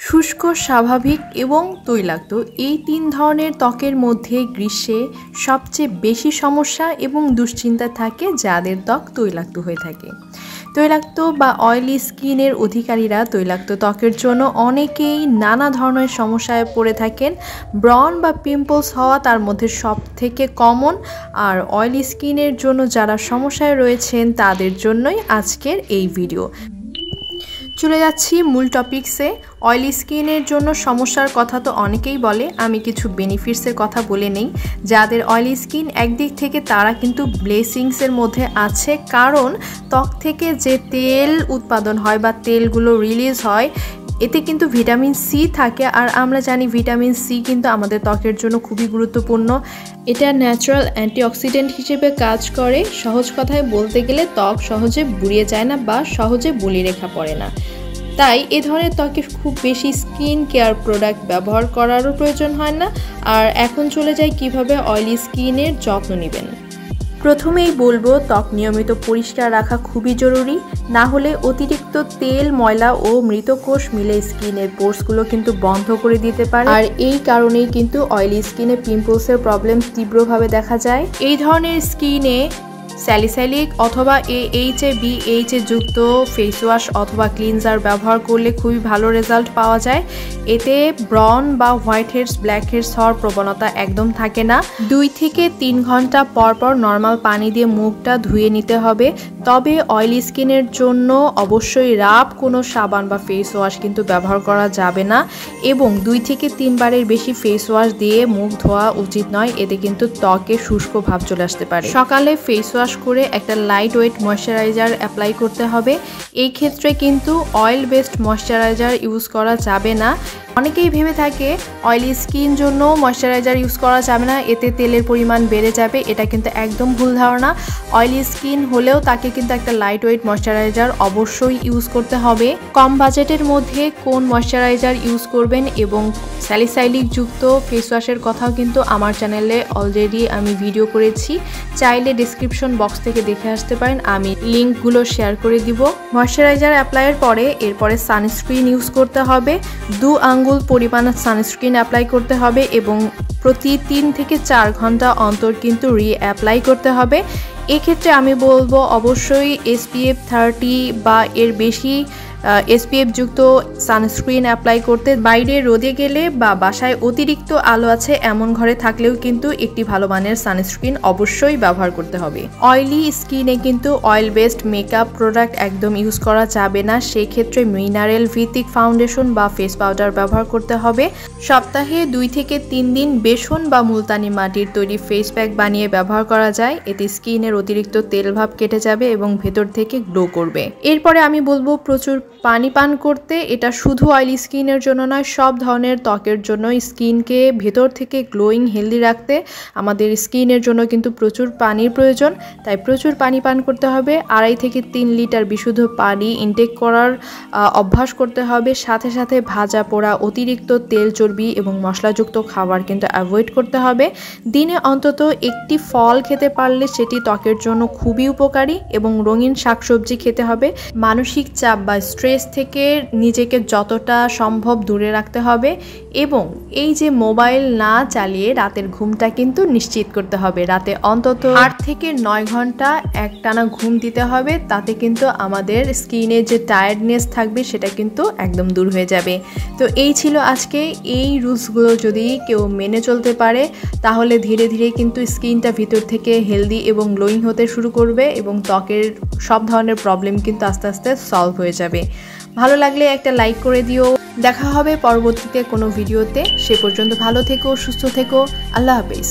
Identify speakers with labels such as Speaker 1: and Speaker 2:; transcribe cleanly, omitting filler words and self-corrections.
Speaker 1: শুষ্ক, স্বাভাবিক এবং তৈলাক্ত এই তিন ধরনের ত্বকের মধ্যে গ্রীষ্মে সবচেয়ে বেশি সমস্যা এবং দুশ্চিন্তা থাকে যাদের ত্বক তৈলাক্ত হয়ে থাকে। তৈলাক্ত বা অয়েলি স্কিনের অধিকারীরা তৈলাক্ত ত্বকের জন্য অনেকেই নানা ধরনের সমস্যায় পড়ে থাকেন। ব্রণ বা পিম্পলস হওয়া তার মধ্যে সব থেকে কমন। আর অয়েলি স্কিনের জন্য যারা সমস্যায় রয়েছেন তাদের জন্যই আজকের এই ভিডিও। চলে যাচ্ছি মূল টপিকসে। অয়েলি স্কিনের জন্য সমস্যার কথা তো অনেকেই বলে, আমি কিছু বেনিফিটসের কথা বলে নেই। যাদের অয়েলি স্কিন একদিক থেকে তারা কিন্তু ব্লেসিংসের মধ্যে আছে, কারণ ত্বক থেকে যে তেল উৎপাদন হয় বা তেলগুলো রিলিজ হয় এতে কিন্তু ভিটামিন সি থাকে। আর আমরা জানি ভিটামিন সি কিন্তু আমাদের ত্বকের জন্য খুবই গুরুত্বপূর্ণ। এটা ন্যাচারাল অ্যান্টিঅক্সিডেন্ট হিসেবে কাজ করে। সহজ কথায় বলতে গেলে ত্বক সহজে বুড়িয়ে যায় না বা সহজে বলিরেখা পড়ে না। তাই এ ধরনের ত্বকে খুব বেশি স্কিন কেয়ার প্রোডাক্ট ব্যবহার করারও প্রয়োজন হয় না। আর এখন চলে যাই কিভাবে অয়েলি স্কিনের যত্ন নেবেন। প্রথমেই বলবো ত্বক নিয়মিত পরিষ্কার রাখা খুবই জরুরি, না হলে অতিরিক্ত তেল, ময়লা ও মৃত কোষ মিলে স্কিনের পোর্সগুলো কিন্তু বন্ধ করে দিতে পারে। আর এই কারণেই কিন্তু অয়েলি স্কিনে পিম্পলসের প্রবলেম তীব্রভাবে দেখা যায়। এই ধরনের স্কিনে স্যালিসাইলিক অথবা AHA/BH যুক্ত ফেস ওয়াশ অথবা ক্লিনজার ব্যবহার করলে খুবই ভালো রেজাল্ট পাওয়া যায়। এতে ব্রণ বা হোয়াইট হেডস, ব্ল্যাক হেডস হওয়ার প্রবণতা একদম থাকে না। 2 থেকে 3 ঘন্টা পর পর নর্মাল পানি দিয়ে মুখটা ধুয়ে নিতে হবে। তবে অয়েলি স্কিনের জন্য অবশ্যই রাব কোনো সাবান বা ফেস ওয়াশ কিন্তু ব্যবহার করা যাবে না, এবং 2 থেকে 3 বারের বেশি ফেস ওয়াশ দিয়ে মুখ ধোয়া উচিত নয়। এতে কিন্তু ত্বকে শুষ্ক ভাব চলে আসতে পারে। সকালে ফেস ওয়াশ করে একটা লাইট ওয়েট ময়শ্চারাইজার অ্যাপ্লাই করতে হবে। এই ক্ষেত্রে কিন্তু অয়েল বেসড ময়শ্চারাইজার ইউজ করা যাবে না। অনেকেই ভেবে থাকে অয়েলি স্কিন জন্য ময়শ্চারাইজার ইউজ করা যাবে না, এতে তেলের পরিমাণ বেড়ে যাবে। এটা কিন্তু একদম ভুল ধারণা। অয়েলি স্কিন হলেও তাকে কিন্তু একটা লাইট ওয়েট ময়শ্চারাইজার অবশ্যই ইউজ করতে হবে। কম বাজেটের মধ্যে কোন ময়শ্চারাইজার ইউজ করবেন এবং স্যালিসাইলিক যুক্ত ফেস ওয়াশের কথাও কিন্তু আমার চ্যানেলে অলরেডি আমি ভিডিও করেছি, চাইলে ডিসক্রিপশন বক্স থেকে দেখে আসতে পারেন, আমি লিঙ্কগুলো শেয়ার করে দিব। ময়শ্চারাইজার অ্যাপ্লাইয়ের পরে এরপরে সানস্ক্রিন ইউজ করতে হবে। 2 আঙ্গুল পরিমাণ সানস্ক্রিন অ্যাপ্লাই করতে হবে এবং প্রতি 3 থেকে 4 ঘন্টা অন্তর কিন্তু অ্যাপ্লাই করতে হবে। এক্ষেত্রে আমি বলবো অবশ্যই SPF 30 বা এর বেশি SPF যুক্ত সানস্ক্রিন অ্যাপ্লাই করতে। বাইরে রোদে গেলে বা বাসায় অতিরিক্ত আলো আছে এমন ঘরে থাকলেও কিন্তু একটি ভালো মানের সানস্ক্রিন অবশ্যই ব্যবহার করতে হবে। অয়েলি স্কিনে কিন্তু অয়েল বেসড মেকআপ প্রোডাক্ট একদম ইউজ করা যাবে না। সেই ক্ষেত্রে মিনারেল ভিত্তিক ফাউন্ডেশন বা ফেস পাউডার ব্যবহার করতে হবে। সপ্তাহে 2 থেকে 3 দিন বেসন বা মুলতানি মাটির তৈরি ফেস প্যাক বানিয়ে ব্যবহার করা যায়। এতে স্কিনের অতিরিক্ত তেল ভাব কেটে যাবে এবং ভেতর থেকে গ্লো করবে। এরপরে আমি বলবো প্রচুর পানি পান করতে। এটা শুধু অয়েলি স্কিনের জন্য নয়, সব ধরনের ত্বকের জন্য। স্কিনকে ভেতর থেকে গ্লোয়িং হেলদি রাখতে আমাদের স্কিনের জন্য কিন্তু প্রচুর পানির প্রয়োজন, তাই প্রচুর পানি পান করতে হবে। 2.5 থেকে 3 লিটার বিশুদ্ধ পানি ইনটেক করার অভ্যাস করতে হবে। সাথে সাথে ভাজা পোড়া, অতিরিক্ত তেল, চর্বি এবং মশলাযুক্ত খাবার কিন্তু অ্যাভয়েড করতে হবে। দিনে অন্তত একটি ফল খেতে পারলে সেটি ত্বকের জন্য খুবই উপকারী, এবং রঙিন শাকসবজি খেতে হবে। মানসিক চাপ বা স্ট্রেস থেকে নিজেকে যতটা সম্ভব দূরে রাখতে হবে, এবং এই যে মোবাইল না চালিয়ে রাতের ঘুমটা কিন্তু নিশ্চিত করতে হবে। রাতে অন্তত 8 থেকে 9 ঘন্টা একটানা ঘুম দিতে হবে। তাতে কিন্তু আমাদের স্কিনে যে টায়ার্ডনেস থাকবে সেটা কিন্তু একদম দূর হয়ে যাবে। তো এই ছিল আজকে। এই রুলসগুলো যদি কেউ মেনে চলতে পারে তাহলে ধীরে ধীরে কিন্তু স্কিনটা ভিতর থেকে হেলদি এবং গ্লোয়িং হতে শুরু করবে, এবং ত্বকের সব ধরনের প্রবলেম কিন্তু আস্তে আস্তে সলভ হয়ে যাবে। ভালো লাগলে একটা লাইক করে দিও। দেখা হবে পরবর্তীতে কোনো ভিডিওতে। সে পর্যন্ত ভালো থেকো, সুস্থ থেকো। আল্লাহ হাফেজ।